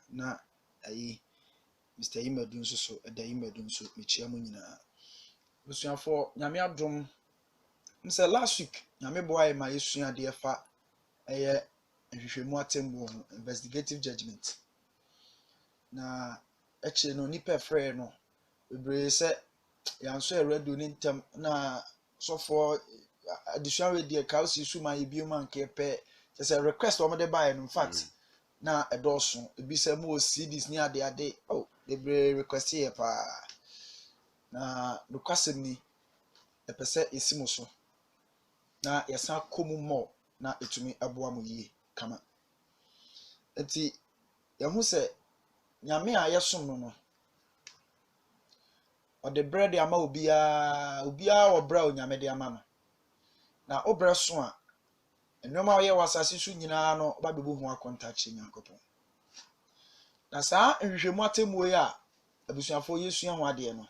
na ayi Mr. Imedun so eda Imedun so mechia mu nyina busuafo nyame adom nse last week nyame boy ma yesua de fa eye nhwehwemu atembu ho investigative judgment na eche no nipa frɛ no bebre se yanso eredu ni ntem na sofo additional we dey ka osi su man ebi man ke pe say request o me de buy in fact na edoso ebi se mo CDs ni ade oh bebre request here pa na request ni epese esimo so na yesa komu mo na etumi aboa mo yie kama enti yehu se nyame a yesom no o de bread ama obia o bra o nyame de ama no na obra so a enoma o ye wasase su nyina no ba bebu ho akontachi nyankopon na saa nhwehwemu atemu a abusuafo yesu ho ade no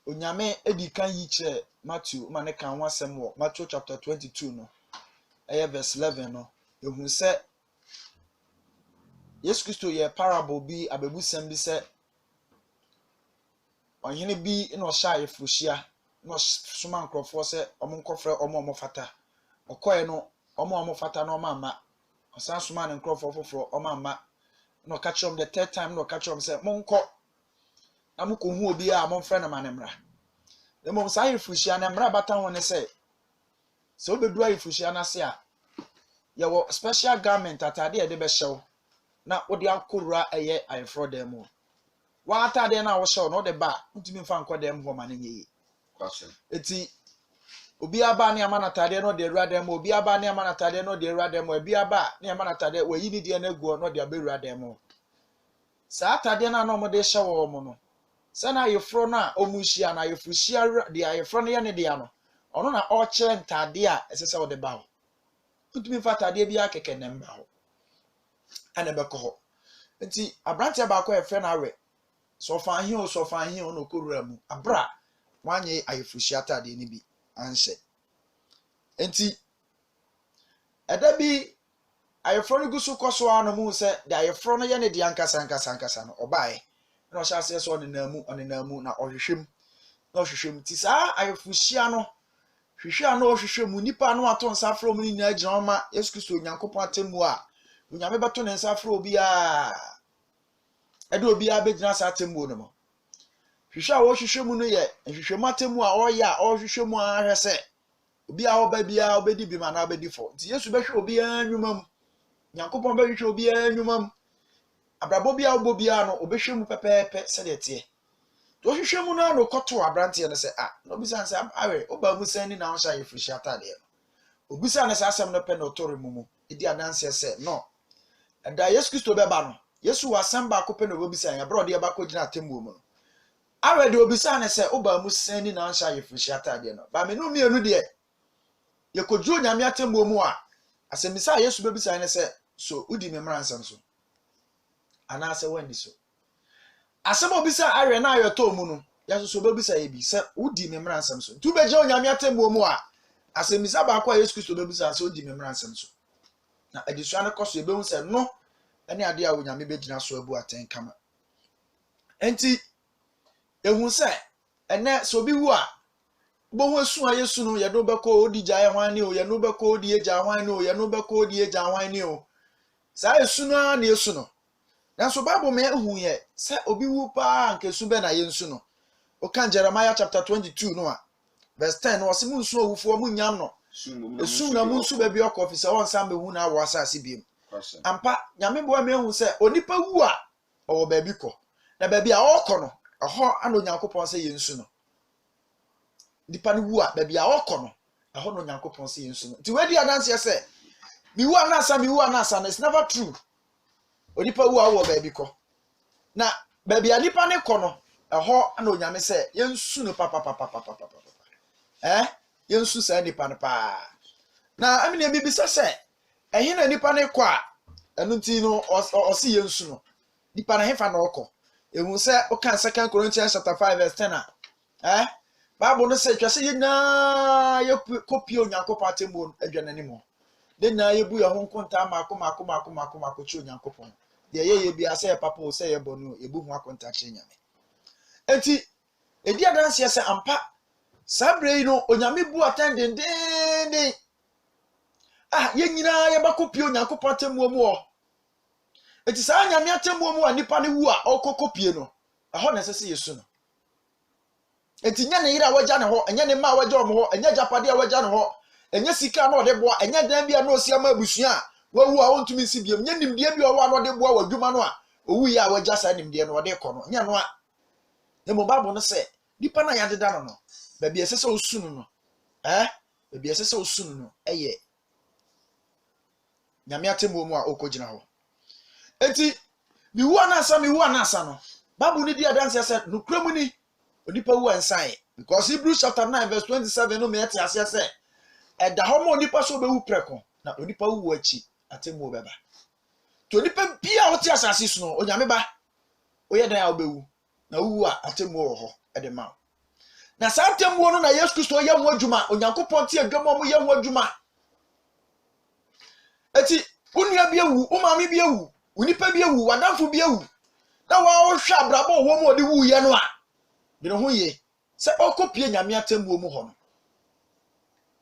onyame edi kan yi kire Matthew ma ne kan ho asem wo Matthew chapter 22 no verse 11 no ehun se Yesu Kristo ye parable bi abebusem bi se onyene bi na o sha yefuhia na soma nkrofo se omonkofre omofata okoye no omofata na omama osan soma ne nkrofo foforo omama na o catch the third time na o catch se monko na mko hu obi a monfre na manemra le mom sa yefuhia na mra bata ho ne se obedu yefuhia na se a ye wo special garment atade e de be hyew na odi akora eye ayefro dem o wa atade na wo hyew no de ba ntimi mfa nko dem ho ma ne nyi eti obi aba ne ama na atade no de ewura dem obi aba ne ama na atade no de ewura dem obi aba ne ama na atade wayi ni de na egu no de abewura dem sa atade na no mo de hyew mo no se na ayefro na omuhia na ayefuhia de ayefro no ye ne de ano ono na o kire ntade a esese wo de ba ho ntimi mfa atade bi akeke ne mba ho ana be ko ho enti abrante ba ko efe na awe so fa hin o no korura mu abra wanye ayefuhia atade ni bi anse enti eda bi ayefro no gusu koso anu mu se de ayefro no ye ne de ankasa no obae na o sha se so onenamu na ohwehwem ti sa ayefuhia no hwehwea no ohwehwemu nipa no ato nsa afro mu ni na agina oma Yesu Kristo Nyankopon atemu a onyame beto ne nsa afro obi a ede obi a begina sa atemu no mo hwehwea wo hwehwemu no ye hwehwemu atemu a oya ohwehwemu a hwese obi a oba bia obedi bi ma na obedi fo nti Yesu behwe obi a nwumam Nyankopon behwe obi a nwumam abrabo bia obo bia no obehwemu pepepe se de tie to hwehwemu no no koto abrante ne se no bisa nse awe oba musan ni na hosha yefuhia atade no obisa ne se asem no pe no tore mumu edi adanse se no da Yesu Kristo beba no Yesu wasem ba ko pe no obisa ya bro de ba ko gina atemu mu no awe de obisa ne se oba musan ni na hosha yefuhia atade no ba me no mienu de ye kodwo nyame atemu mu a asemisa Yesu bebisa ne se so udi me mransam so ana se wani so asem obisa awe na ayoto mu no ya so bebisa ye bi se udi me mransam so tu beje onyame atemu mu a asemisa ba kwa Yesu Kristo bebisa se udi me mransam so na adisua ne koso ebe hu se no ene ade a onyame begina so abu aten kama enti ehun se ene so bi wu a bo hu asu a Yesu no ye do beko odi gya ye hwan ni o ye no beko odi egya hwan ni o ye no beko odi egya hwan ni o sa Yesu no na Yesu no nanso Bible me hu ye se obi wu pa nke su be na ye nsu no o kan Jeremiah chapter 22 no a verse 10 no se mu nsu owufo mu nyam no esu na mu nsu be bi okọ ofisa won sam be hu na awo asase biem ampa nyame bo me hu se onipa wu a owo ba bi kọ na ba bi a okọ no eho ano Nyankopon se ye nsu no nipa no wu a ba bi a okọ no eho no Nyankopon se ye nsu no ti wedi adanse se mi wu anasa no it's never true onipa wu a wo ba bi kọ na ba bi a nipa ne kọ no eho ano nyame se ye nsu no papa yensu sa nipa ne pa na amine bibisa se ehe na nipa ne kwa enu nti no osi yensu no nipa na hefa na okọ ehun se o kan 2 Corinthians chapter 5 verse 10 Bible no se twase yina ye kopie Onyankopon atemu adwanani mo de na ye bu ye ho nkonta mako chi Onyankopon de ye bia say papa o say ye bonu ebu hu akonta kire nyame enti edi adanse se ampa sabre no onyame bu attending ye nyina ye bakopie onyankopon atemmuo mu o enti sa nyame atemmuo mu anipa ne wu a okokopie no aho na sese yesu no enti nya ne yira wagya ne ho enya ne ma wagya omo ho enya japade a wagya ne ho enya sika na ode boa enya dan bia na osia ma abusua a wawu a wontumi sibiem nya nimdie bia owa na ode boa wadwuma no a owu ya wagya sa nimdie no ode kɔ no nya no a emo bible no se nipa na yadeda no no ba bia sese osunu no ba bia sese osunu no eye nyame atemmuo mu a okogina ho enti mi wu anasa no bible ni di adanse se nokramu ni onipa wu ansan because Hebrews chapter 9 verse 27 no me ate ase se eda ho mo onipa so be wu preko na onipa wu achi atemmuo beba to onipa bia wote asase so no onyame ba oye dan a obewu na wu a atemmuo wo ho ede ma na sa atemmuo no na Yesu Kristo ye ho adwuma onyankopɔn te adwuma mo ye ho adwuma eti unua bia wu umami bia wu onipa bia wu wadamfo bia wu na wa wo hwa abrabo wo mo ode wu ye no a bi no ho ye se okopie nyame atemmuo mu ho no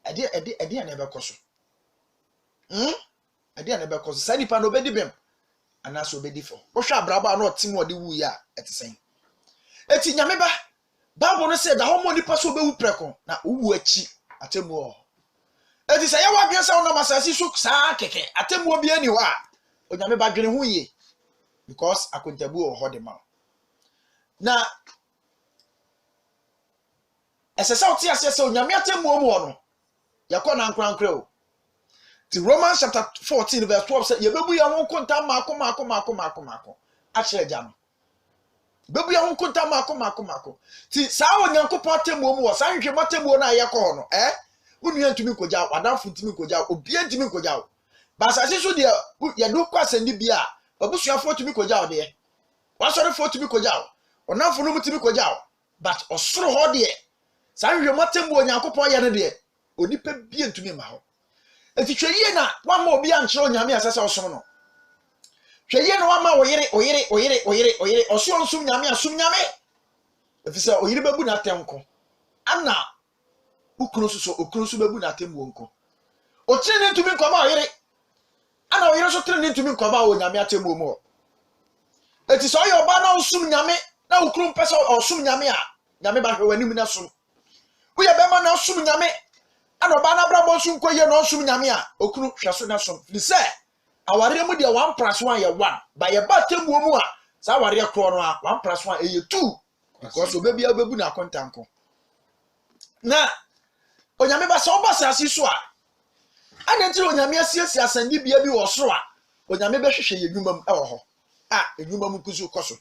ade na ebe koso ade na ebe koso sa nipa no obedi bem ana so obedi fo wo hwa abrabo na otim ode wu ye a etesen eti nyame ba bible no say da ho mo nipa so obewu preko na wu achi atemmuo eti say yawa dwen sa ona masasi so saa keke atemmuo bia ni ho a onyame ba dwene ho ye because akontabu o ho de ma na esesa oti asese onyame atemmuo mu no yakona nkrankra o ti Romans chapter 14 verse 12 say yebebu ya ho konta mako a kire ja no bebu ya ho konta mako ti saa onyankopɔn atemmuo mu wo saa hwehwe matemmuo na ayekɔ ho no unua ntumi koja wadanfo ntumi koja obia ntumi koja ba asase so de ye do kwase ndi bia abusuafo ntumi koja o de wasorefo ntumi koja onamfo no ntumi koja but osoro ho de saa hwehwe matemmuo onyankopɔn ye ne de onipa bia ntumi ma ho enti hweye na wama obi ankyere onyame asase osom no hweye na wama oyire oso nsum nyame asum nyame efisa oyire bebu na atemko ana ukuru so bebu na atemwo nko otire ne ntumi nkoma oyire ana oyire so tire ne ntumi nkoma o nyame atemwo mu eti so oba na osum nyame na ukuru mpese osum nyame a nyame ba hwe wanim na sum uye bema na osum nyame ana oba na bra bo sum koye na osum nyame a okuru hweso na sum fi se aware mu de 1+1 ye 1 ba ye ba temwo mu a sa aware kro no a 1+1 eye 2 because obebia obebu na akontanko na onyame ba so oba sase so a anentire onyame asiesie asandi bia bi wo soro a onyame be hwehwe ye dwuma mu e wo ho edwuma mu kuzu koso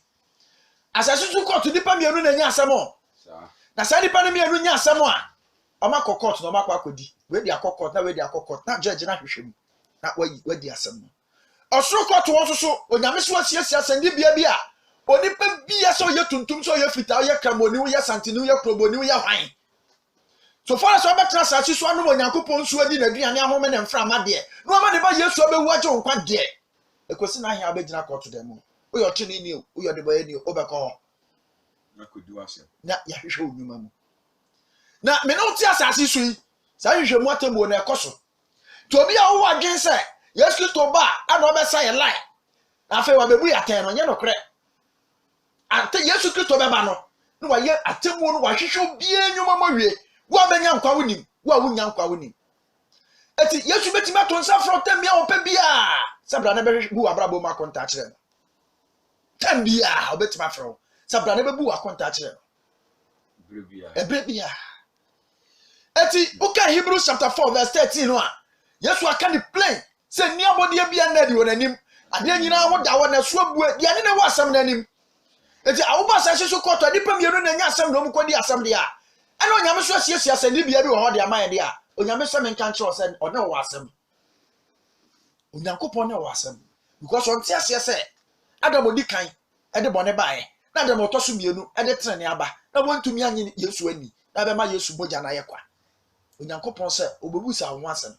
asase su court dipa mienu na nya asem o na sa dipa na mienu nya asem a oma court na oma kwakodi we di court na we di court na judge na hwehwe mu na we di asem no osoro court wo so onyame so asiesie asandi bia bi a onipa bia so ye tuntum so ye fita ye kramoni wo ye santini ye kroboni wo ye hwan so far as we betra sachi so anu onyankopon so adi na duane ahome na mframa de no ama de ba yesu abewu agye nkwa de ekosi na ahia abegina court dem o yo tini ni o yo de boye ni o beko na kodu ase na ya hwehwe onwuma mu na me no ti asase so yi sa hwehwe mu atembo na ekoso to bi a wo adwen se yesu Kristo ba ana obesa ye lie na fe wa bebu ya ten no nye no kre ante yesu Kristo beba no no wa ye atembo no wa hwehwe bia nwuma mawie wa benya nkwa wonim wa wunya nkwa wonim eti yesu betima to nsa fro temia opa bia sabra na be bu abrabo ma konta kire no tambia obetima fro sabra na be bu akonta kire no ebrebia eti uka Hebrews chapter 4 verse 13 no a yesu aka ni plain se ni abode bia na di wonanim ade nyina ho da wona so abue dia ne na wasam nanim eti awuba sase so koto dipa mienu na nya asam no mu kodi asam dia ana onyame so asiesie asandi bia bi wo ho de amaye de a onyame so menka nche ose one wo asem onyankopon ne wo asem because on ti asie se adam odi kan e de bone bae na adam otoso mienu e de trene aba na wontumi anye yesu ani na be ma yesu boja na yekwa onyankopon se obebusa ho asem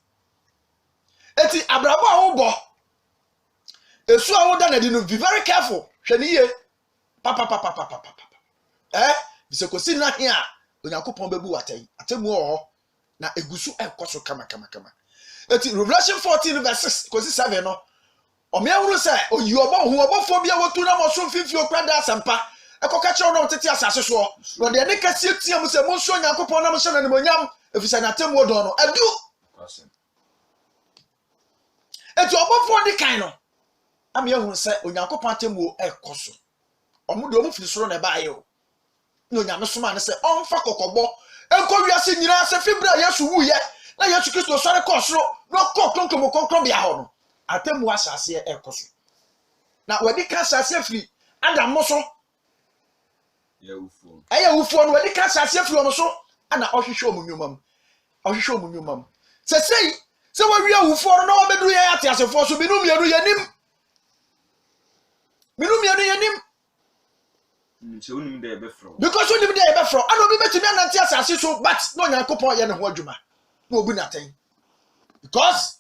eti abrabo a wo bo esu a woda na di no be very careful hwɛ ni ye papa bisa kosi na hia onyankopɔn bebu watai atemu ho na egusu ekoso kama eti Revelation 14 verse 6 kosi 7 no omeahuru se oyi obofo bia wotu na moso mfimfi okra da asampa ekoka kye no tete asase so no de ne kase tia mu se monso onyankopɔn na mo hye na ne monyam efisa na atemu odon no adu eti obofo di kan no ameahuru se onyankopɔn atemu ekoso omo de omo firi soro na ba ye o no nyame soma ne se onfa kokobɔ enko wiase nyina se fibra Yesu wuye na Yesu Kristo sɔre kɔ soro no kɔ konkrom bia hɔ no atemu asase ekoso na wadi ka asase firi Adam mo so ya ufo no wadi ka asase firi omo so ana ɔhwehwɛ omo nnwumam se wawi ufo no na wabedu ye ate asefo so binu mienu yanim so unim dey be from because unim dey be from and obi betimi ananti asase so but no nyankopon ye ne ho adwuma na obu naten because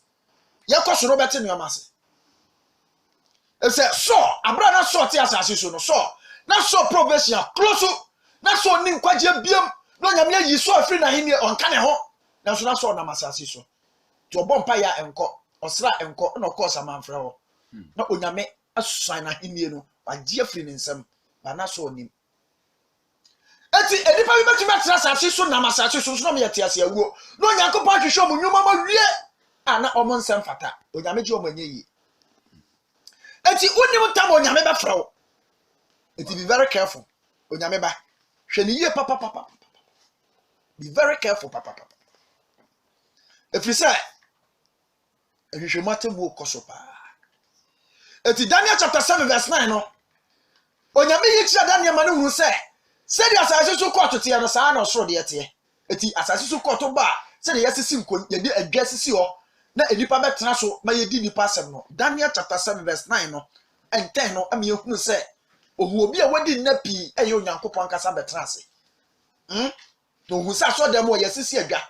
yakosoro beti no amase e say so abra na so ti asase so no so na so probation close na so ni nkwaje biem no nyame yi so afri na hini onka ne ho na so na masase so to bompa ya enko osra enko na course amanfre ho na onyame asusan na hini no agye afri ne nsam na so onim eti edipa bi betumi atra asase so na masase so no me yete ase awuo no nyankopɔn hwehwɛ omo nnwuma ma wie ana omo nsɛm fata onyame gye omo anyeyi eti unim tam onyame ba frawo eti be very careful onyame ba hwɛ ne yie papa be very careful papa efisa ehwehwɛ matemu koso pa eti Daniel chapter 7 verse 9 no onyame yi kira Daniel ma ne hu se di asase so court tie no saa na osoro de tie eti asase so court ba se de yesisi nko ye de adwa sisi ho na enipa betena so ma ye di nipa asem no Daniel chapter 7 verse 9 no and 10 no am ye hu se ohu obi a wadi na pi eye onyankopɔn kasa betena ase to hu sa so dem o yesisi adwa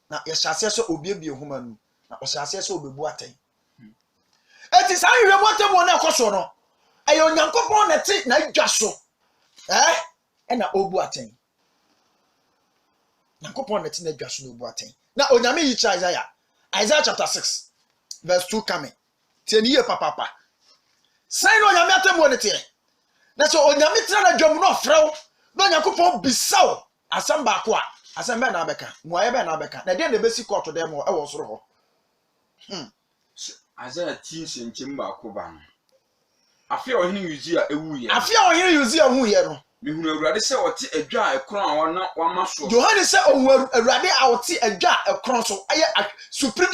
na ye hyase so obiebie huma nu na o hyase so obebu aten eti saa hwe mo atem na ekoso no eye onyankopɔn na ti na adwa so na obu aten nyankopɔn na ti na adwa so na obu aten na onyame yi cha Isaiah chapter 6 verse 2 coming tieni ye papa sai no onyame atem ne tie na so onyame tira na dwam no frɛw na nyankopɔn bisaw asɛm baako a asɛm bɛ na abɛka muaye bɛ na abɛka na de na besi court dem e wo soro hɔ Isaiah tinse nchim baako ba no afia ohini Uzia ewuye afia ohini Uzia huye no mihunu awurade se wote adwa ekron a wona wama so Yohane se awurade a wote adwa ekron so aye supreme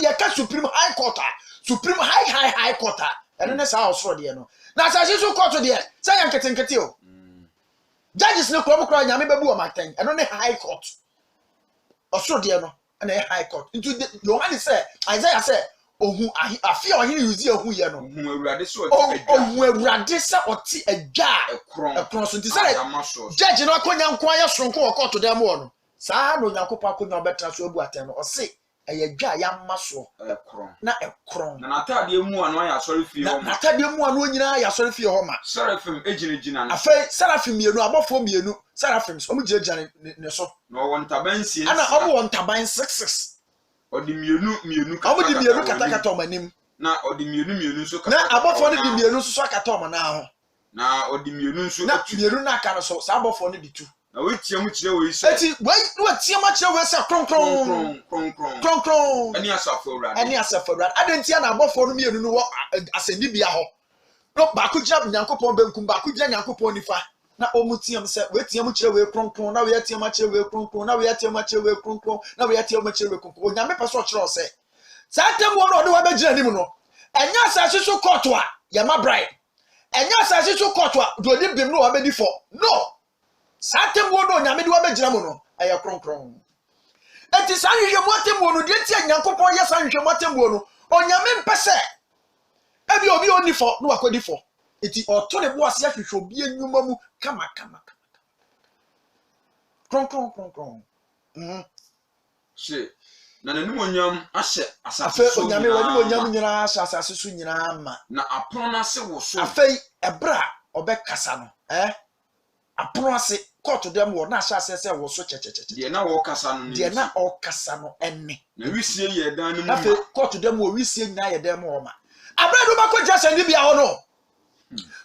high court supreme high court eno ne sa osoro de no na asase so court de se yanketenkete o judges ne kro nyame bebu o maten eno ne high court osoro de no na high court into Yohane se Isaiah se ohu afia ohini Uzia hu ye no ohu awurade se oti adwa ekron so ntisere judge no akonya nko aye sonko wo court dem wo no saa no nyankopɔ akonya obetra so abu aten no o se eye dwa ya maso ekron na natade mu anu ya sɔre fie ho na natade mu anu nyina ya sɔre fie ho ma Seraphim ejinejina na afei Seraphim mienu abɔfo mienu Seraphims omu gyegya ne so na wɔn taban sie ana omu wɔn taban 66 odi mienu kata omanim na odi mienu so kata na abɔfo ne di mienu so kata omana ho na odi mienu so na mienu na aka no so sa abɔfo ne di tu na wetia mu kire we se eti wetia ma kire we se kronkron ani asafo awurade adentia na abɔfo no mienu no wo aseni bia ho no ba ko gya nyankopɔn benkum ba ko gya nyankopɔn nifa na omutiam se wetia mu kire we kronkron na we atia ma kire we kronkron na we atia ma kire we kronkron na we atia ma kire we kronkron onyame pɛ so kire o se saa tem wo no ode wa begyina nim no enya asase so court a ya ma bribe enya asase so court a do odi bim no wa bedi for no saa tem wo no onyame de wa begyina mu no aye kronkron enti saa hwehwɛ mo tem wo no de tia nyankopɔn yɛ saa hwehwɛ mo tem wo no onyame mpɛsɛ ebi obi oni for no akodi for enti oto ne bo ase ahwehwɛ obi enwuma mu kama kronkron she na nanim onyam ahye afa onyame wani onyam nyina ahye asase so nyina ma na apono na se wo so afa ebra obekasa no apono ase court dem wo na ahye asase wo so checheche de na wo kasa no de na o kasa no enne na wisie ye dan no mu afa court dem wo wisie nyina ye dem wo ma abra do bako jase ndi bia ho no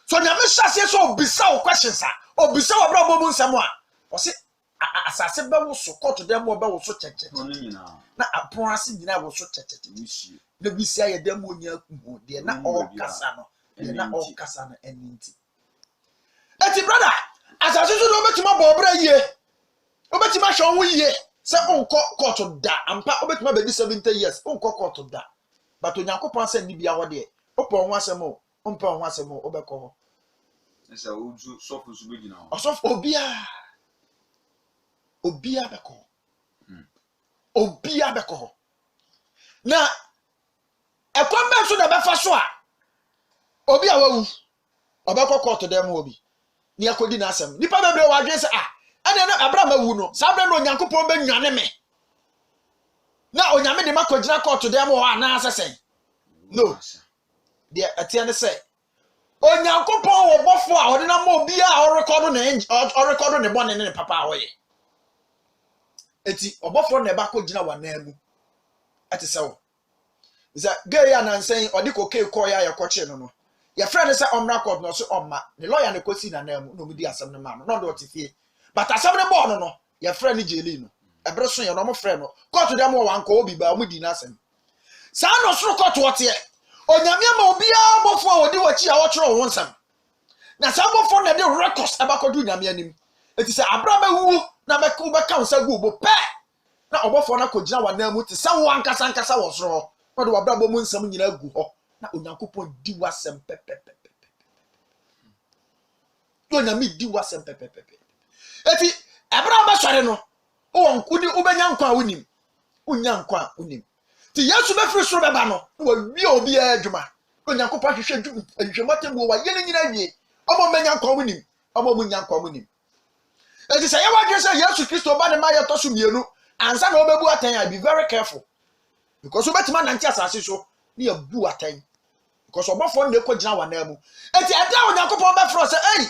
so nyame hyase so obisa wo questions obisa wo bra bomu nsem a o se asase be wo so court dem wo be wo so checheche na apono ase nyina wo so checheche wisie na wisie ye dem wo nya ku de na o kasa no de na o kasa no eninti eti brother asase so do betima bo bra yie obetima hwe wo yie se onko court da ampa obetima be 70 years onko court da but onyankopon se ni bia wo de opo ho asem o ompa ho asem o obekọ ho esa oju sofu su begina ho osof obia bekọ obia bekọ ho na ekwamba so da befa so a obi a wawu obekọ court dem obi ni akodi na asem nipa bebre wa adwen se ane na abraham awu no sabre no onyankopon be nwane me na onyame de makogina court dem o ana asesen no de atia ne se onyankopon wo bofo a ode na ma obi a o record ne bone ne papa a woye eti obofo na ba kogina wanamu ati sewo za gay ya na nsen odi koke ko ya yakoche no ya friend say omra court no so omma the lawyer ne kosi na namu no mudi asem ne ma no do tifie but asem ne bo no ya friend jeli no ebre so ya no mo friend no court dem wo wanko obi ba mudi na asem sa no so court wote onyame ma obi a bofo a odi wachi a wo choro wo nsam na sa bofo na de records abakodu nyame anim eti say abraba wu na be ku be kan sa gu bo pe na obofo na kogina wanamu ti sa wo ankasa wo soro no de wabraba mu nsam nyina gu ho na onyankopon di wasem pepepe onyame di wasem pepepe eti abraba sore no o nkudi ubenya nkwa wonim unya nkwa wonim ti yesu be firi soro beba no wa wi obi adwuma onyankopon hwehwe adwumatem wa yene nyina wie omo menya nkwa wonim omo munya nkwa wonim eti say yawa dwe say yesu kristo ba ne ma yeto so mienu ansa na obebu atan ya be very careful because obetima nanti asase so ni abu atan because obofo na ekogina wanamu eti ada onyankopon be fro say hey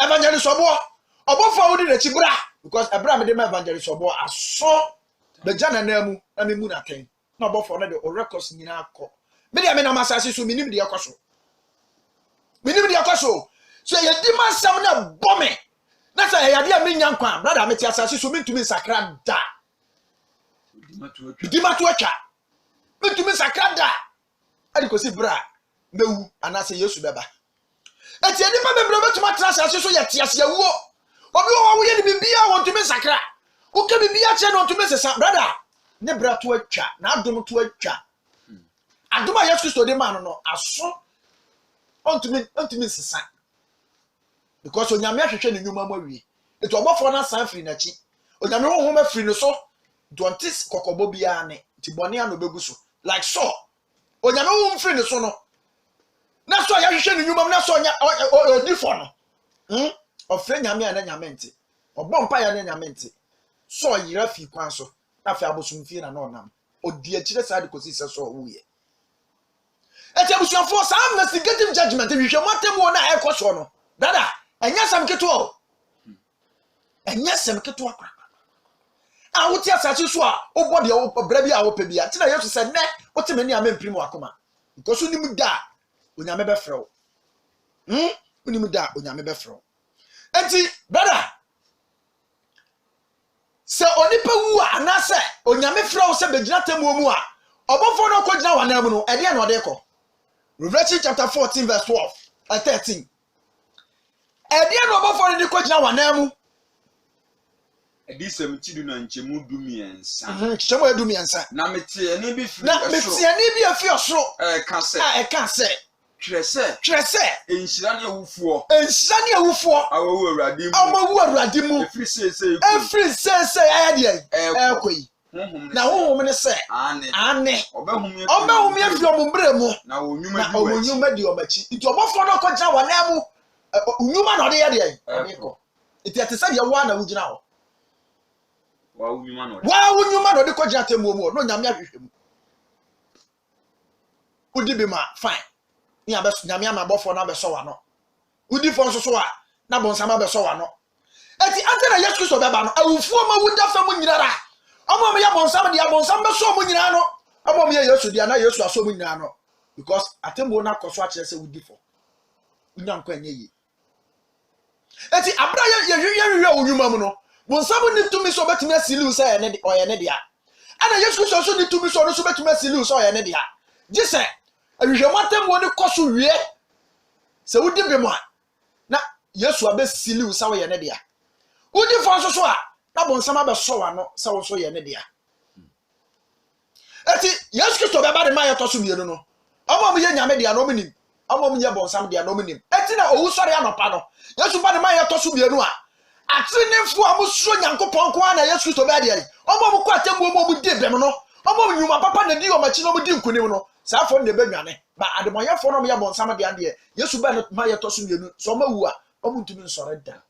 evangelist obo obofo wudi na chibra because abraham de ma evangelist obo aso be jana namu na memu na atan na obofo na de o records nyina akọ me de me na masase so minim de yakoso so ye di masam na bome na say ya de me nyankwa brother me ti asase so mintumi sakra da di matu atwa mintumi sakra da adi ko si bra mewu anase yesu beba eti eni pa bebre betuma tra asase so ye ti ase awuo obi wo ye ni bibia wontumi sakra uke bibia che no ntumi sesa brother ne bra to atwa na adom to atwa adom a yesu kristo de ma no aso ontumi sesa because onyame ahwehwe ne nyuma mawie eti obofo na san firi na chi onyame ho ma firi no so dontis kokobo bia ne ti bone ano beguso like so onyame ho firi no so no na so ya hwehwe ne nyuma na so nya odifo no ofre nyame ana nyame nti obompa ya na nyame nti so yira fi kwan so na fi abosum fi na no nam odi akire sa de kosi se so wuye eti abusuafo sa investigative judgment hwehwe matem wo na ekoso no dada enya sam keto akwa a wuti asase so a obodi a obra bi a opa bi a tina yesu se ne otime ni amemprim akoma because unim da onyame be frɛ wo unim da onyame be frɛ wo enti brother se onipa wu a na se onyame frɛ wo se begina temu mu a obofo no ko gina wanam no ede na ode kɔ Revelation chapter 14 verse 12 and 13 ede na obofo ni ko gina wanam edi semtidu na nchemu dumiensa nchemu edumiensa na metie ni bi firi na metie ni bi afi osoro ka se twerese enhyira ne awufuo awu awurade mu efiri sese aya de ekoi na honhom ne se ane obehum ye fi omumbre mu na onyuma di omachi nti obofo no ko gina wanam mu onyuma na ode ye de eko iti atesa de wa na wugina ho Wa unyuma no. Wa unyuma no de ko gina atemmuo mu no nyame ahwehwem. Udi bi ma fine. Ni abeso nyame amabofo na abeso wa no. Udi fo nso so a na bonsama abeso wa no. Eti ante na Yesu Kristo beba no awufuo ma wunda fa mu nyinara. Omo ya bonsama dia bonsama beso mu nyinara no. Omo ya Yesu dia na Yesu aso mu nyinara no. Because atemmuo na koso a kire se udi fo. Unya nkwa nye yi. Eti abra ye unyuma mu no. Bonsama ni tumi so betumi asili so ye ne oye ne dia. Ana Yesu Kristo so ni tumi so no so betumi asili so ye ne dia. Jise ahwehwemu atemmuo ne koso wie. Se udi bi mu a na Yesu abesili so ye ne dia. Udi fo so a na bonsama be so wa no se wo so ye ne dia. Eti Yesu Kristo be ba de ma ye to so mienu no. Omo ye nyame dia no minim. Omo ye bonsam dia no minim. Eti na owu sori anopa no. Yesu ba de ma ye to so mienu a. Atrenefo amuso Nyankopɔn ko na Yesu Kristo be dia. Omo ko atemmu omo di bem no. Omo nyuma papa na di o machi no di nkunim no. Sa afo ne be nwane. Ba ademoyefo no ye bonsam dia de. Yesu ba de ma ye to so mienu. So ma wu a omo ntumi nsore da.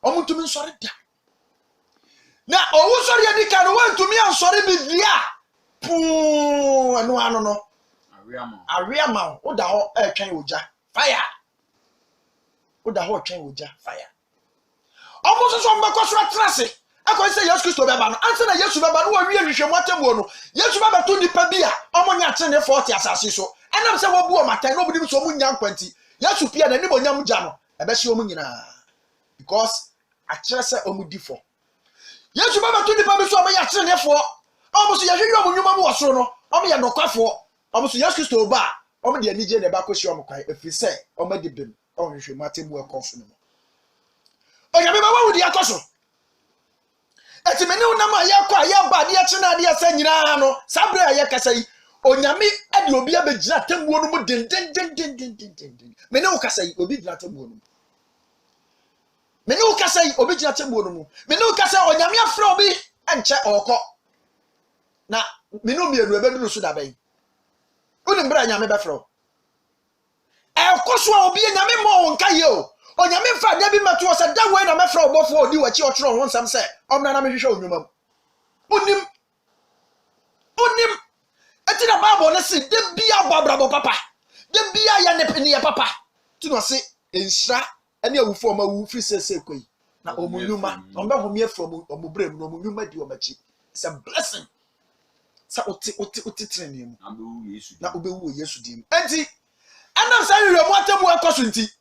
Omo ntumi nsore da. Na owu sori ya dika no wantumi ansore bi dia. Puu anu anu no. Ariama oda ho etwen oja. Fire. Oda ho etwen oja. Fire. Omo so mbako so atrase. Akọ se Yesu Kristo beba no. Anse na Yesu beba no wa wie hwehwemu atemwo no. Yesu beba to nipa bi a omo nya tene 40 asase so. Enam se wo bu o matan no obi so mu nya nkwanti. Yesu pia na ni bo nya mu ja no. Ebe hye omu nyina. Because a kire se omu di fo. Yesu baba to nipa bi so omo ya tenefo omo so ya hwehwe omo nyuma mu wosoro no omo ya nokwafo omo so Yesu Kristo ba omo de anije na ba ko hye omo kwai efi se omo de bem omo hwehwe mu atemu akoso no onya be ba wa wudi akoso eti meni unam aya kwa aya ba de ache na de asa nyina no sabre aya kasa yi onyame ade obi abegina atemu no mu den meni wo kasa yi obi gina atemu no meni ukasa yi obi gina tembo no mu meni ukasa onyame afra obi enche okọ na meni omienu ebeduru so da ban uni mbra nyame befro ekoso obi nyame mo nka ye o onyame fa da bi mato se da we na mefra obofo odi wachi otro ho nsam se omna na mehwehwe onwuma unim eti na bible ne se de bia babrabo papa de bia ya ne peni ya papa ti no se enhira ene awufo ma wu fi sese koi na omunyuma ombe homie from omubrem no omunyuma di omachi. It's a blessing sa oti treni mu na obewu Yesu dim enti anam sa hwehwemu atemu akoso nti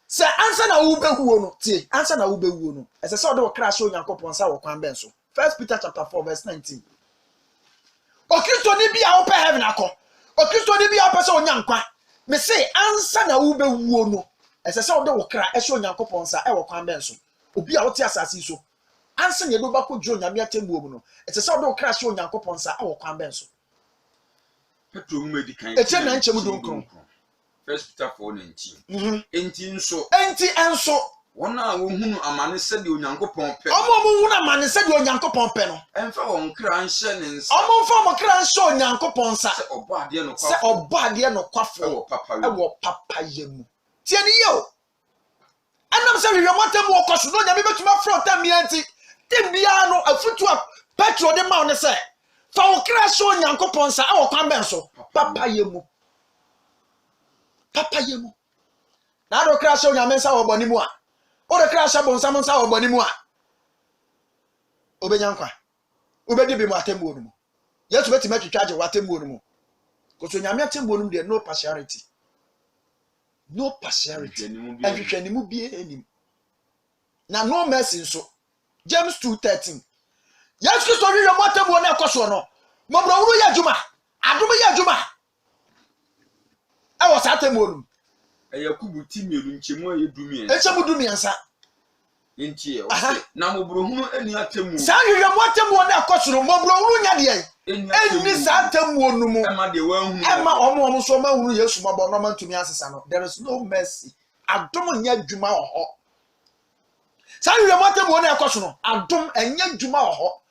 se ansa na wo bewu no tie ansa na wo bewu no ese se ode wo kra hye Onyankopɔn sa wo kwan ben so. 1 Peter chapter 4 verse 19. O Kristo ni bia wo pe heaven akọ o Kristo ni bia wo pe se onyankwa me se ansa na wo bewu no ese se ode wo kra hye Onyankopɔn sa e wo kwan ben so obi a wo te asase so ansa ne do ba ko dwo nyame atemmuo mu no ese se ode wo kra hye Onyankopɔn sa e wo kwan ben so Petro mu medikan eche na nche mu do nkron 1 Peter 4:19 enti enso wona wo hunu amane se de Onyankopɔn pe omo mu hunu amane se de Onyankopɔn pe no emfa won kra nhye ne nsa omo mfa mo kra nhye Onyankopɔn sa se obo ade no kwafo se obo ade no kwafo e wo papa yemu tie ni yo anam se hwehwe motam wo koso no nyame betuma front am yanti tembia no afutu a Petro de ma on se fa wo kra hye Onyankopɔn sa e wo kwan ben so papa yemu na do kra hye Onyame sa wo boni mu a o de kra hye bonsam sa wo boni mu a obenyankwa obedi bi mu atembo no mu Yesu betima twitwaje watembo no mu koso Onyame atembo no mu de no partiality ehwehwani mu bie enim na no mercy nso James 2:13 Yesu Kristo hwehwe mo atembo na ekoso no momro wuru ya adwuma adom ya adwuma e wo sa atembo no Yakubu timielu nchemu ayedumi enchemu dumi ansa enti o na mobrohunu eni atemu sa hwehwe mo atemu na akosoro mobrohunu nya de eni sa atemu no mu ema de wa hunu ema omo so ma hunu Yesu mabo no mantumi asesa no. There is no mercy adom nya dwuma oho sa hwehwe mo atemu na akosoro adom enya dwuma oho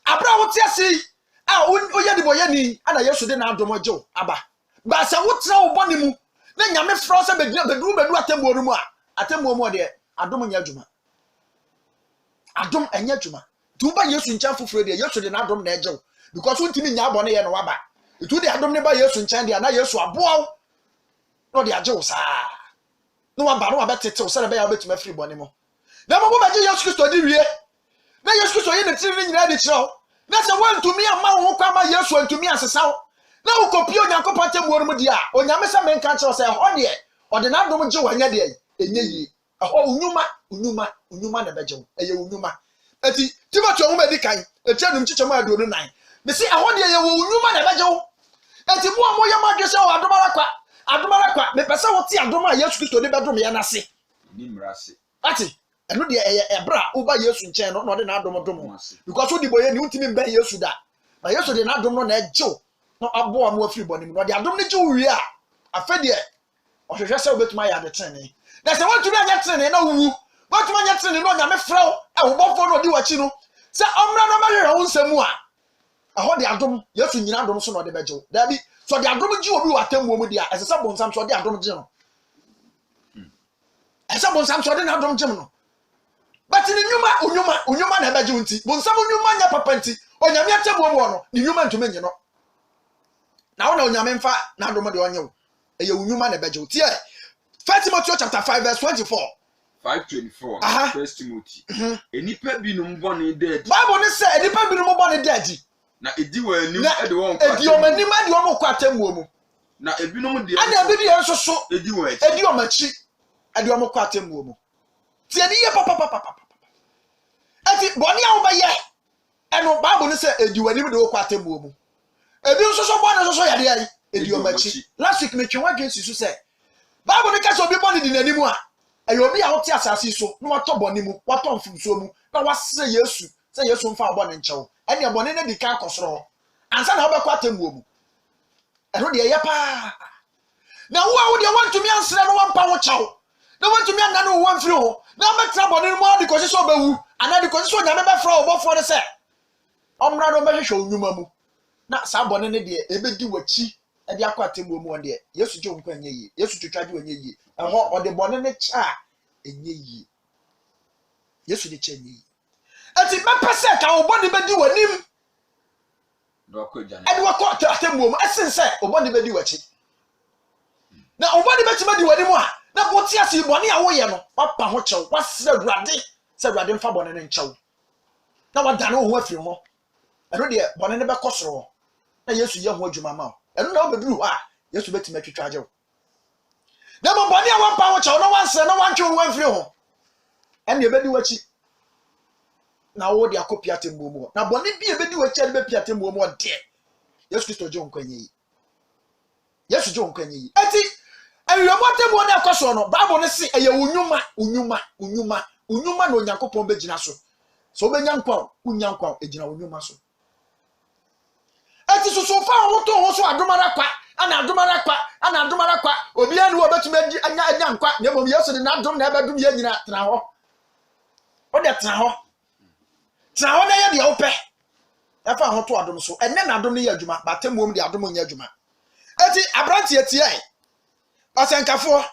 abra wo tiase a oye de boye ana Yesu de na adom ojew aba ba sa wo tra wo boni mu na nyame fro se bedu atembo no mu a atembo mu de adom nya dwuma adom enye dwuma tu ba Yesu nkyɛn foforo de Yesu de n'adom na ɛgyew because wontimi nya abɔ ne yɛ no waba tu de adom ne ba Yesu nkyɛn de na Yesu aboaw no de agyew saa no waba no wabetetew sɛ be ya obetuma firi bɔne mo na mo ba gye Yesu Kristo di wie na Yesu Kristo yɛ ne tiri ne nyina de kyerɛw na sɛ wantumi amma wo kwa ma Yesu antumi asesaw na wo kopie Onyankopɔn temmuo no mu di a onyame sɛ menka kyerɛw sɛ hɔ de ɔde n'adom gye wanya de enye yi ɛhɔ unyuma na bɛgyew ɛyɛ unyuma eti Timothy ohun edi kan eti anum kyikyɛ mu aduonu nan me si ɛhɔ de ɛyɛ unyuma na bɛgyew eti mo a mo yɛ ma dwese wɔ adomara kwa me pɛ sɛ wo te adom a Yesu Kristo de bɛdom yɛ nase ni mrase ati ɛno de ɛyɛ ɛbra wo ba Yesu nkyɛn no na ɔde n'adom dom because wo di boye ni untimi mbɛn Yesu da na Yesu de n'adom no na ɛgyew no aboa mo afiri bɔne mu no de adom ne gyew wie a afɛ de ɔhwehwɛ sɛ obetuma yɛ adetene na sɛ wantumi anya tene na wuwu wantumi anya tene na onyame frɛw ɛwobɔfo no odi wachi no sɛ ɔmra no bɛhwehwɛ wo nsɛm a ɛhɔ de adom Yesu nyina adom so na ɔde bɛgyew dabi so de adom gye obi watammuo mu dia ɛsɛ sɛ bonsam so de adom gye no ɛsɛ bonsam so de na adom gye no but ni unyuma na bɛgyew nti bonsam unyuma nya papa nti onyame atammuo mu no ni nyuma ntumi nye no na wo na onyame mfa na adom de onye wo ɛyɛ unyuma na bɛgyew tie 1 Timothy chapter 5 verse 24 5:24 1 Timothy enipa binom bɔne dead Bible ne sɛ enipa binom bɔne dead na edi wɔ anim de wɔn kwa edi wɔn anim de wɔn kwa atemmuo mu na ebinom de ana ebi de nso so edi wɔn edi wɔn akyi de wɔn kwa atemmuo mu tie ni ye papa ati bɔne a wo bɛyɛ ɛno Bible ne sɛ edi wɔn anim de wɔn kwa atemmuo mu ebi nso so bɔne nso so yɛ de ayi edi wɔn akyi last week me twɛn against you say Bible ne ka so obi bɔne di n'anim a ɛyɛ obi a wote asase so na watɔ bɔne mu watɔ mfumsuo mu na wasɛ Yesu sɛ Yesu mfa bɔne nkyɛw ɛne bɔne ne di kan kɔsoro ansa na wobɛkɔ atemmuo mu ɛno de ɛyɛ paa na wo a wo de wantumi ansere no wampa wo kyɛw na wantumi anna no wo mfiri ho na wobɛtra bɔne no mu ade kɔsi sɛ ɔbɛwu ana de kɔsi sɛ onyame bɛfrɛ wo bɔfoɔ ne sɛ ɔmmra no bɛhwehwɛ wo nnwuma mu na saa bɔne ne deɛ ɛbɛdi w'akyi ɛde akɔ atemmuo mu ɔde Yesu gye wo nkwa nyɛ yie Yesu twitwa gye wo nyɛ yie ɛhɔ ɔde bɔne ne kyɛ a ɛnyɛ yie Yesu de kyɛ nyɛ yie ati mɛpɛ sɛ ka wo bɔne bɛdi w'anim ɛde wakɔ atemmuo mu ɛsen sɛ wo bɔne bɛdi w'akyi na wo bɔne bɛtumi di w'anim a na wote ase bɔne a woyɛ no wapa ho kyɛw wasrɛ Awurade sɛ Awurade mfa bɔne ne nkyɛw na wadane wo ho afiri ho ɛno deɛ bɔne ne bɛkɔ soro na Yesu yɛ ho adwuma ma wo ɛno na wobɛduru hɔ a Yesu bɛtumi atwitwa agye wo na bɔne a wampa wo kyɛw na wansrɛ na wantwe wo amfiri ho ɛne ɛbɛdi w'akyi na wo de akɔ piatemmuo mu na bɔne bi ɛbɛdi w'akyi a de bɛ piatemmuo mu ɔdeɛ Yesu Kristo gye wo nkwa nyɛ yi Yesu gye wo nkwa nyɛ yi enti awiamu atemmuo ne akɔ so no Bible ne se ɛyɛ unyuma na Onyankopɔn bɛgyina so so wobɛnya nkwa wonya nkwa ɛgyina unyuma so eti susu fa wo to ho so adomara kwa obi anu obetuma anya nkwa na mom Yesu de nadom na ebedum ye nyina tena ho o de tena ho na ye de wo pɛ efa ho to adom so enne na adom ne ye adwuma batemuom de adom nya adwuma eti abrantie tie asenkafo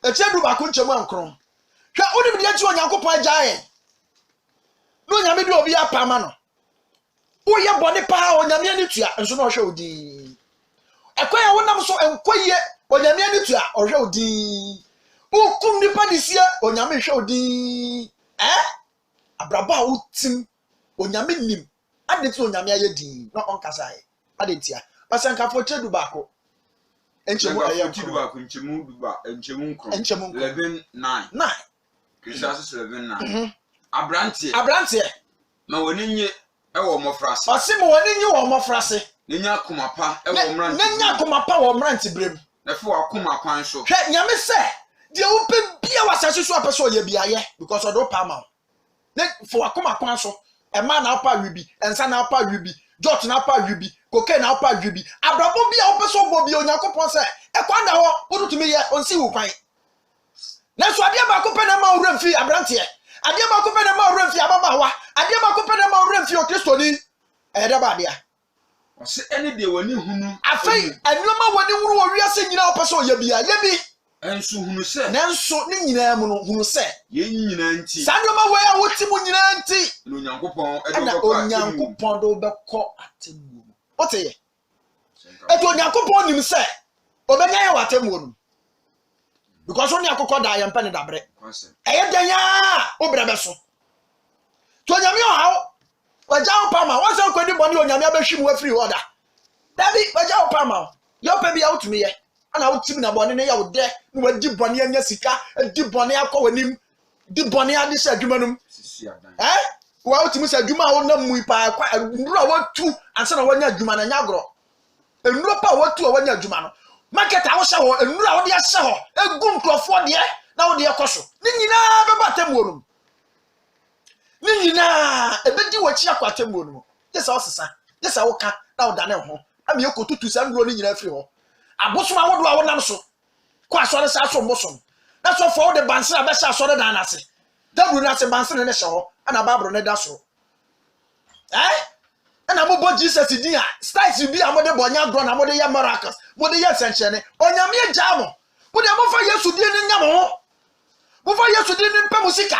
echedu ba ko nchemu ankron hwɛ onim de achi Onyankopɔn agyae no nyame de obi apama no woyɛ bɔne paa onyame ani tua nso na ɔhwɛ odi ɛkwan a wonam so enkoye onyame ani tua ɔhwɛ odi wokum nipa nisie onyame hwɛ odi abraba a wotim onyame nim adeti onyame ayɛ din na ɔnkasa ayɛ adentia basankafo chedu baako enchemu ayɛ chedu baako enchemu nkron 11:9 Christians 11:9 abrantie ma woni nye ɛwɔ mɔfrase ɔse mo wani nye wɔ mɔfrase nenya komapa ɛwɔ mrante nenya komapa wɔ mrante brem na fe wa koma kwan so hwɛ nyame sɛ de wo pe bia wasase so apɛ so ɔyɛ biayɛ because ɔdo pa ma ne fo wa koma kwan so ɛma na apa wibi ensa na apa wibi jot na apa wibi cocaine na apa wibi abrabo bia wo pɛ so bɔ bia Onyankopɔn sɛ ɛkwan da hɔ wodutumi yɛ onsi wo kwan na so adeɛ ba ko pɛ na ma wo remfi abranteɛ adeɛ ba ko pɛ na ma wo remfi ababawa adeɛ ba ko pɛ na ma wo remfi okristoni ɛda ba adeɛ ɔse ɛne de wani hunu afei anoma wani wuru wo wiase nyina wo pɛ so ɔyɛ bia yɛ bi enso hunu se nanso ne nyinaa mu no hunu se ye nyina nti sanoma we a woti mu nyinaa nti no nyankopon ana onyankopon do bɛkɔ atemmuo mu wote ye eto onyankopon nim se obenya ye watemmuo no because only akokɔ da yɛmpɛ ne dabre ɛyɛ danya obra bɛso to onyame ɔhaw wagya pa ma wɔsɛ kwadi bɔne onyame abɛhwi mu afiri hɔ da dabi wagya pa ma yɛpɛ bi awutumi yɛ ana wotim na bɔne ne yɛ wo dɛ ne wadi bɔne anya sika di bɔne akɔ w'anim di bɔne ade sɛ adwuma nom wa wotumi sɛ adwuma a wonam mu pa nduro a watu ansa na wanya adwuma na nya agorɔ nduro pa watu a wanya adwuma no market a wo hyɛ hɔ nduro a wode ahyɛ hɔ egu nkrɔfoɔ deɛ na wode ɛkɔ so ne nyinaa bɛba atemmuo no ne nyinaa ebedi wɔkyi akɔ atemmuo no yesa ɔsesa yesa woka na wodane ho ami ekotutu sa nduro ne nyinaa firi hɔ abosom awodo a wonam so kɔ asɔre sa so mbosom na so fo wode bansere abɛhyɛ asɔre dan ase daburu na se bansere ne hyɛ hɔ ana babro ne da so ana mo bo Jesus din a styles bi a mo de bonya agro na mo de ye miracles mo de ye senchene onyame agya mo mo de mo fa Yesu din ne nyam ho mo fa Yesu din ne pɛ musika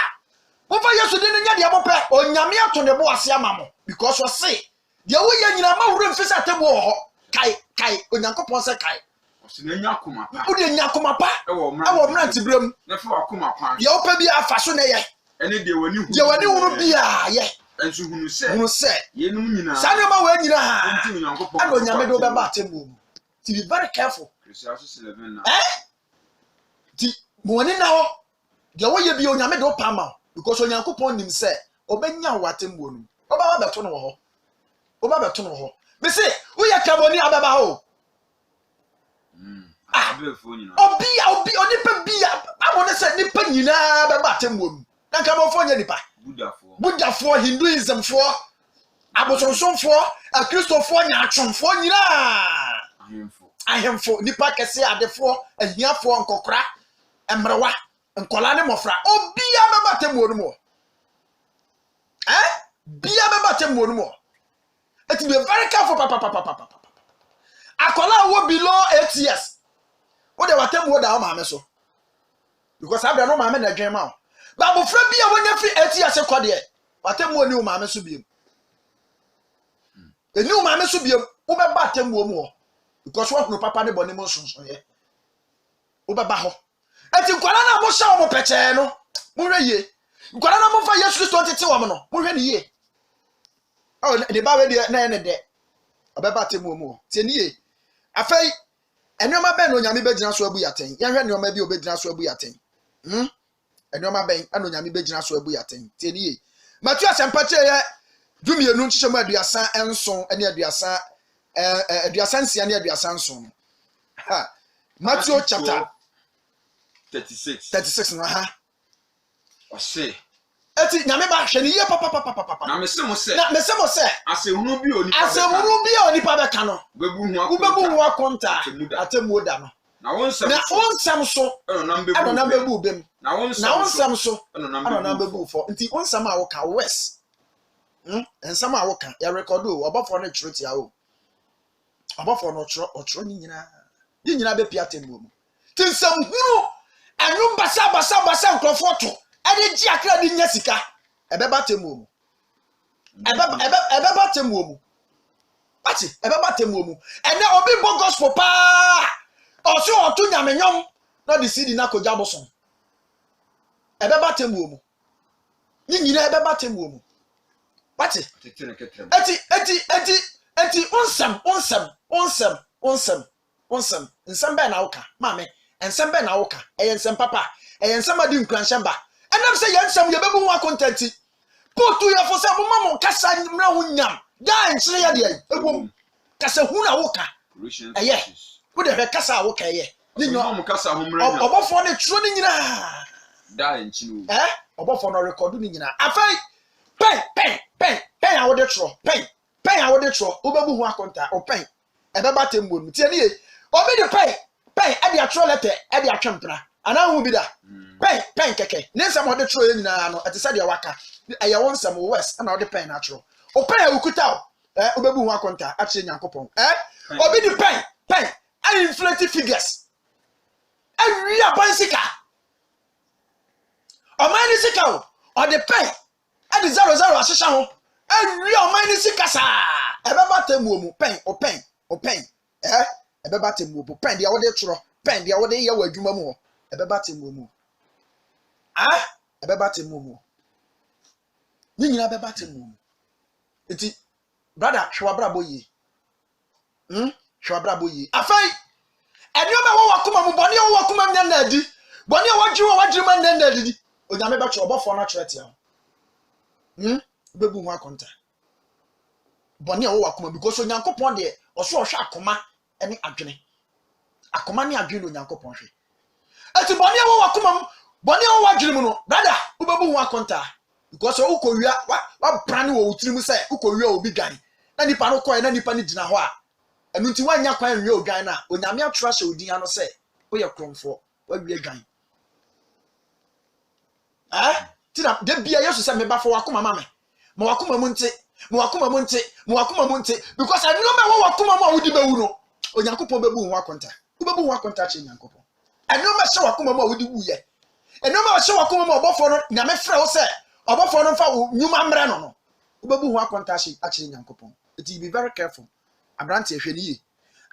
mo fa Yesu din ne nya de mo pɛ onyame ato ne bo ase ama mo because we say de wo ye nyina ma wuro mfisa tebo ho kai onyankopon se kai nya akoma pa wo de nya akoma pa ewo mranti brem na fa akoma pa ye wo pɛ bi afa so ne ye ene de wani hunu bia ye enso hunu se yenum nyina sanema wa nyina ha nti onyankopon ano nyame do beba atemmu mu to be very careful Ecclesiastes 11 na ti mo ni na ho de wo ye bi onyame do pa ma because onyankopon nim se obenya wo atemmu no oba ba beto no ho oba beto no ho me say wo ye kaboni ababa ho obi onipa bia amone se nipa nyina beba atemmu mu na nkamofo nya nipa Buddhafo Hinduism for abosonsonfo akristofo nya atwomfo nyina ahemfo nipa kese adefo ahiafo nkokora emrewa nkola ne mofra obia beba atemmu no mo bia beba atemmu no mo it be very careful papa akola wo below 8 years wo de watemmu da o ma me so because abia no ma me na dwen ma Babu fra bia wonya fi 8 years kɔ de watemmu oni o ma me so biem eni o ma me so biem wo be ba atemmu mu ho because what no papa ne bone mo sonson ye wo be ba ho eti nkwala na mo sha wo peche no mo hwe ye nkwala na mo fa Yesu Kristo tete wo mo no mo hwe ne ye oh de ba we de na ne de obe ba atemmu mu ho tie ni ye afai enoma be no nyame be gyina so abu yaten ye hwe ne oma bi obegyina so abu yaten enoma ben ano nyame be gyina so abu yaten tie ni ye Matthew asempache ye dumienu nchichemu aduasa enson ene aduasa aduasa nsia ne aduasa nson ha Matthew chapter 36 no ha o se eti nyame ba hwe ne ye papa na mesemo se asehunu bi oni pa be ka no ubebu hu akonta atemu da no na wonsam so ano na bebu bem na wonsam so ano na bebu fo nti wonsam a wo ka west ensam a wo ka ya record o obofo no chiro tia o obofo no chiro ni nyina be pia temu mu tinsam huru anum basa nkrofo to ade ji akra di nya sika ebeba temu mu ebeba temu mu ati ebeba temu mu ene obi bo gospel pa oso otu nyamenyom na di sidi na koja boson ebeba temu mu ni nyina ebeba temu mu ati eti onsam nsam be na woka mame ensam be na woka ensam papa ensam adi nkranhyamba enam se yensam ye bebu ho content potu ya fo se mo mamo kasa mra ho nyam da nkyere ya de egwom kasa hu na woka eye wo de hwe kasa woka eye ni nyo mo kasa ho mra nya obofo ne tro ni nyina da nkyinu obofo no record ni nyina afai pen a wo de tro pen a wo de tro wo bebu ho content o pen ebeba tembo mu tie ni ye obi de pen e de atro letter e de atwempra ana hu bi da pen keke ne nsam ode tro ye nyina no ete said ya waka eye won nsam west ana ode pen na tro o pen e ukuta o bebu hu akonta a kire nyankopon obi di pen I inflate figures awi aban sika oman ni sika o de pen e de 00 ahyeha ho awi oman ni sika sa ebeba temu mu pen ebeba temu mu pen dia wo de tro pen dia wo de ye wadwuma mu ho ebeba temu mu ebeba temu mu ni nyina beba temu mu enti brother hwabra boyi hwabra boyi afai enioma wo wakoma mu boni wo wakoma nya na adi boni wo wadwuma na na adi onyame ba tro obofo na trete ya bebu ho akonta boni wo wakoma because onyankopon de oso ohwe akoma ene adwene akoma ne adwene onyankopon hwe ati boni wo wakoma mu boni wo wadwene mu no brother wo bebu ho akonta because wo kowia wa brane wo utirimu say wo kowia obi gan na nipa no koy na nipa ni gina ho a enu nti wanya kwan wie ogan na onyame atro hye odin ano say wo ye kromfo wa wie gan tira de bia yesu say me ba fo wakoma mame ma wakoma mu nte because I know me wo wakoma mu a wodi bewu no onyankopon bebu ho akonta wo bebu ho akonta che nyankopon I know me hye wakoma mu a wodi wu ye eno me hye wakoma mu obofo no nyame frɛ wo say obofo no fa nyuma mre no wo bebu ho akonta che nyankopon. It be very careful. Abrante ehweniye.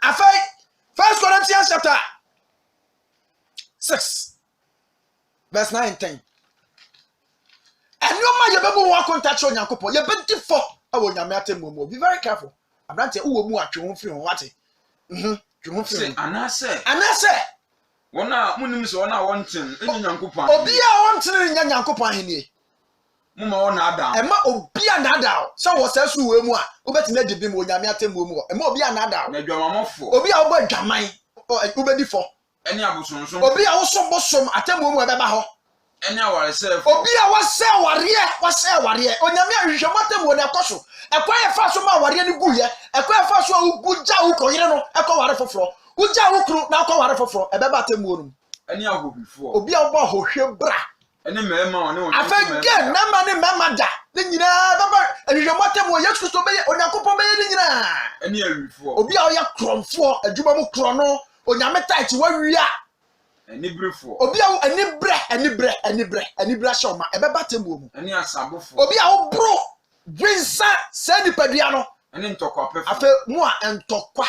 Afai 1 Corinthians chapter 6 verse 9 and 10. Enoma ye bebu ho akonta che onyankopon ye benti fo awo nyame atemu. Be very careful. Abrante uwo mu atwe ho firi ho wate. Twe ho firi. Anase wona munim se wona wonten eni nyankopon. Obi a wonten nya nyankopon ahenie. Mama wona adam. Ema obi a na adam. So wo sasu we mu a obetime agibi mu onyame atemu mu. Ema obi a na adam. Na dwamamofo. Obi a wo adwaman obedi fo. Eni abosonso. Obi a wo so bosom atemu mu ebeba ho. Eni aware self. Obi a wase aware. Onyame ahwehwem atemu na ekoso. Ekwa ye fa so ma aware ni guye. Ekwa ye fa so uguja wo koyire no ekọ ware foforo. Uja wo kru na ekọ ware foforo ebeba atemu no. Eni ahobifo. Obi a wo ahohwe bra. Eni mema one won. Afengen na ma ne mama da. Ni nyina baba ahwehwem atemu Yesu Kristo be onyankopon be ni nyina. Eni awifo. Obi a wo ya kromfo adwuma mu kro no onyame tight wa wia. Eni brefo. Obi a eni bre shoma ebeba temu mu. Eni asabofo. Obi a wo bro dwinsa se ni padua no. Eni ntokwa pefo. Afa mu a entokwa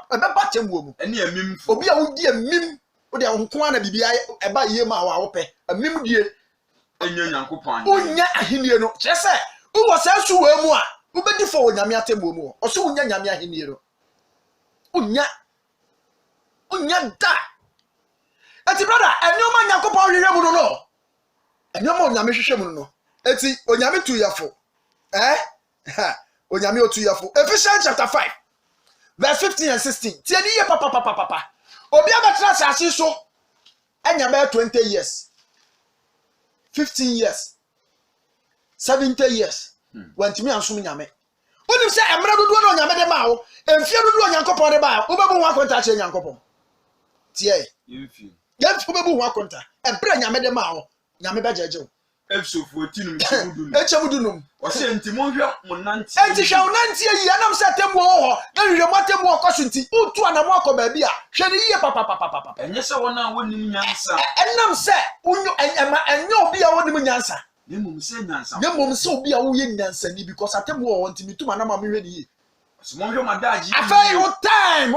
ebeba temu mu. Eni amimfo. Obi a wo di amim wo de nko ana bibia eba ye ma wa wo pe amim die enya nyankopon. Unya ahenie no kyese wo sasu we mu a wo bedi fo onyame atemu mu. Oso unya nyame ahenie no. Unya da. Eti brother, enyoma nyankopon hwehwe mu no. Enyoma onyame hwehwe mu no. Eti onyame tu yafo. Onyame otu yafo. Ephesians chapter 5 verse 15 and 16. Tie ni ye papa. Obi abetra sase so enya be 20 years. 15 years. 70 years. Wantimi ansum nyame. Onim se emra dodo na onyame de ma wo. Emfie dodo onyankopon de ba wo bebu ho akonta che nyankopon. Tie. Yemfie. Yemfie bebu ho akonta. Ebra nyame de ma wo. Nyame be jeje. Episode 14 mchemudu. Echemudunum. Wase ntimo hwa monanti. Enti hwa monanti yi anam se temu ho. Na hwe matemu okoso nti. Utu anamo akọ ba bia. Hwe ne yiye papa. Enye se wona wonim nyansa. Enam se unyo enye obi a wonim nyansa. Nemum se nyansa. Nemum se obi a wo ye nyansa ni because atemu ho nti mituma na ma me hwe ne yi. So mo hwe madaji. Afai o time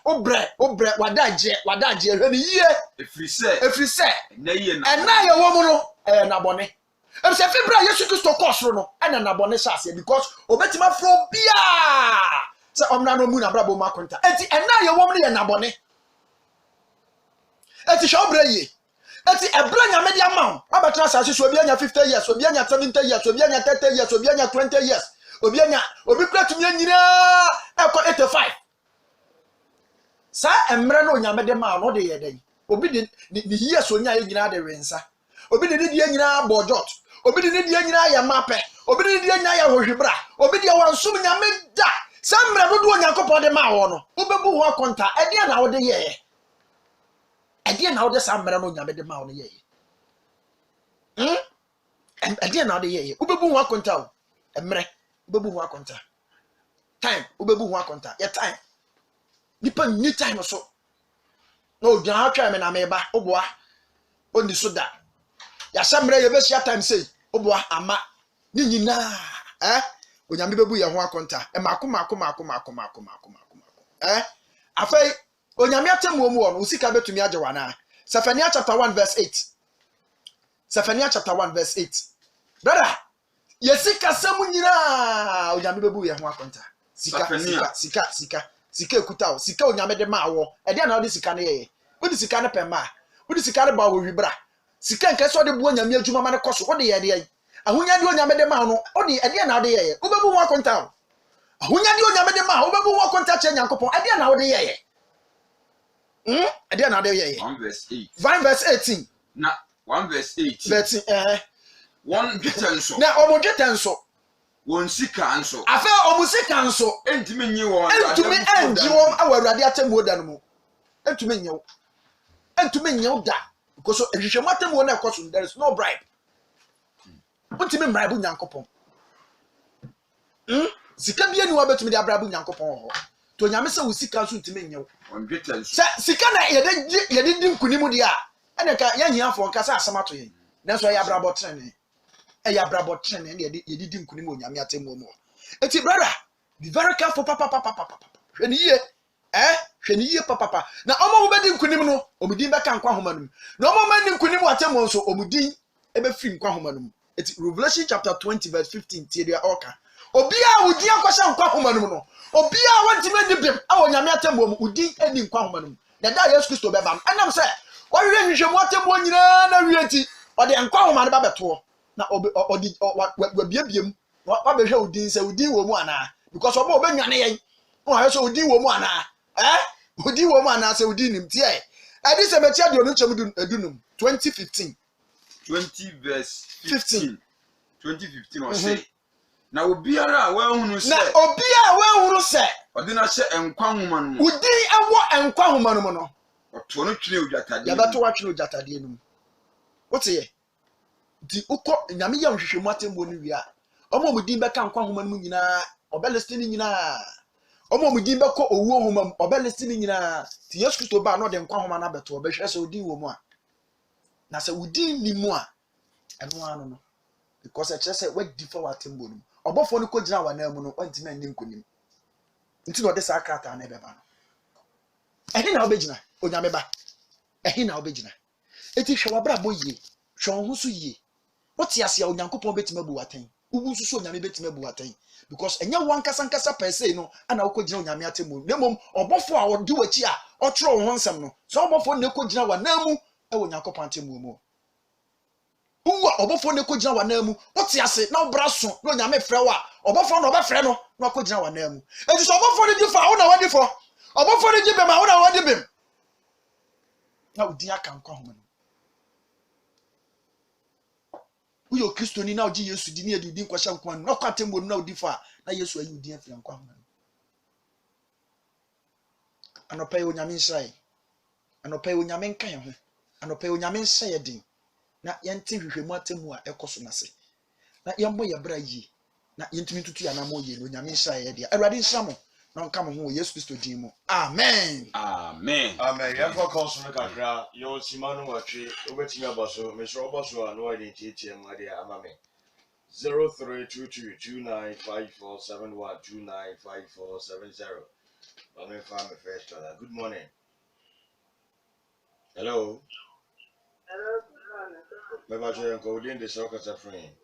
obre wadaje hwe ne yiye. Efri se. Na yiye na. Ena ye wo mu no na bone. Em se fibra Yesu Kristo kosro no ena na bone shase because obetima fro bia se omna no mu na brabo makonta enti ena ye wo mu ye na bone enti shobra ye enti ebra nya media ma abetra shase so obi anya 50 years obi anya 70 years obi anya 30 years obi anya 20 years obi platum nyina eko 85 sa emra no nya media ma no de ye den obi de ni years onya ye nyina de rensa obi de die nyina bojot obi de die nyina ya mape obi de die nyina ya hohwebra obi de wansum nyame da samra dodo onyankopon de ma wo no obebu ho akonta ede na wo de ye ede na wo de samra no nyame de ma wo no ye ede na wo de ye obebu ho akonta o emre obebu ho akonta time obebu ho akonta ye time nipa ni time so no dia atwa me na meba oboa oni so da ya shamre ye be shia time say oboa ama ni nyina onyame bebu ye ho akonta e mako afei onyame atemu mu ono usika betumi agyewa na Zephaniah chapter 1 verse 8 Zephaniah chapter 1 verse 8 brother yesika samu nyina onyame bebu ye ho akonta sika ekuta o sika onyame de ma wo e de na o de sika ne ye wo de sika ne pema wo de sika ne ba wo hwibra sika nke so de bu onyame adwuma ma ne koso wo de ye de ahonya de onyame de ma no o de e de na o de ye wo bebu ho akonta o ahonya de onyame de ma wo bebu ho akonta che nyankopon e de na o de ye e de na o de ye 1 verse 8 1 verse 18 na 1 verse 18 one dwetanso na omo dwetanso won sika nso afa omo sika nso entimi nyi won enji won awurade atemu da no mu entumi nyew da because ehwehwemu atemu na ekoso there is no bribe entumi bribe nyankopon sika bia ni wa betumi de abrabu nyankopon ho to nyame se wo sika nso entumi nyew on dwetanso se sika na yede di nkunimu dia ene ka yanyia afọ nka se asamato yen nanso ya abrabo trene ya abrabo trene ne yede di nkunimu onyame atemu mu eti brother be very careful papa hweniye hweniye papa na omo wo bedi nkunim no omudin beka nkwa homanum na omo mani nkunim atemu nso omudin ebe fi nkwa homanum eti Revelation chapter 20 verse 15 tie dia oka obi a wudi akwasha nkwa homanum no obi a wantime ni bim a onyame atemu mu udin eni nkwa homanum na da Yesu Kristo beba anam se wo hwe hwehwemu atemu nyina na wieti ode nkwa homanum ba beto na odi wabiebiem wa behwe udin se udin wo mu ana because omo obenwane yen o ha so udin wo mu ana udin wo mu ana se udin nim tie edi se metia de onu chem edunum 2015 20 verse 15 2015 o say na obiara a wanhunu se odi na hye enkwa homa no udin ewo enkwa homa no no oto no twene odwatade ya beto wa twene odwatade num wote ye di ukọ nyame ya nhwehwemu atembo no wi a omo mudin beka nkwa homa no nyina obelestini nyina omo mudin beko owuo homa obelestini nyina ti Yesu Kristo ba no de nkwa homa na beto obehwe se odin wo mu a na se udin ni mu a eno anu no because e chese we differ watembo no obofo no ko gina wa na mu no wantima ndi nkonim nti no de sakrata na beba no ehi na obegina onyame ba ehi na obegina eti hwe wabra boye hwe ho so yie woti ase ya onyankopon betima bu waten ubu susu onyame betima bu waten because enya wan kasa per se no ana okogina onyame atemu nemom obofo a odi wachi a otro ho nsem no so obofo na ekogina wa namu e onyankopon atemu mu uwa obofo na ekogina wa namu woti ase na obra so na onyame frɛ wa obofo na obafrɛ no na okogina wa namu enti so obofo ni difa wo na wadi fo obofo ni gibem a wo na wadi bem na odi aka nkwa ho no uyo Kristo ni na oji Yesu di ni edi kwasha nkwa no kwatembo na odi fa na Yesu ayi odi afia nkwa ho anopai onyame nsai anopai onyame nka ye ho anopai onyame nsa ye din na yente hwehwemu atemu a ekoso na se na yembo ye bra yi na yentimi tutu ya na mo ye no onyame nsai ye dia awurade nsamo na nka mo ho Yesu Kristo din mu amen ya for cause no kakra yo simanu watwe obetimi abaso mesro obaso no identity am ade amame 0322295471295470 Mame family first good morning. Hello. Hello, good morning. Me ba je ko din de so kasa friend.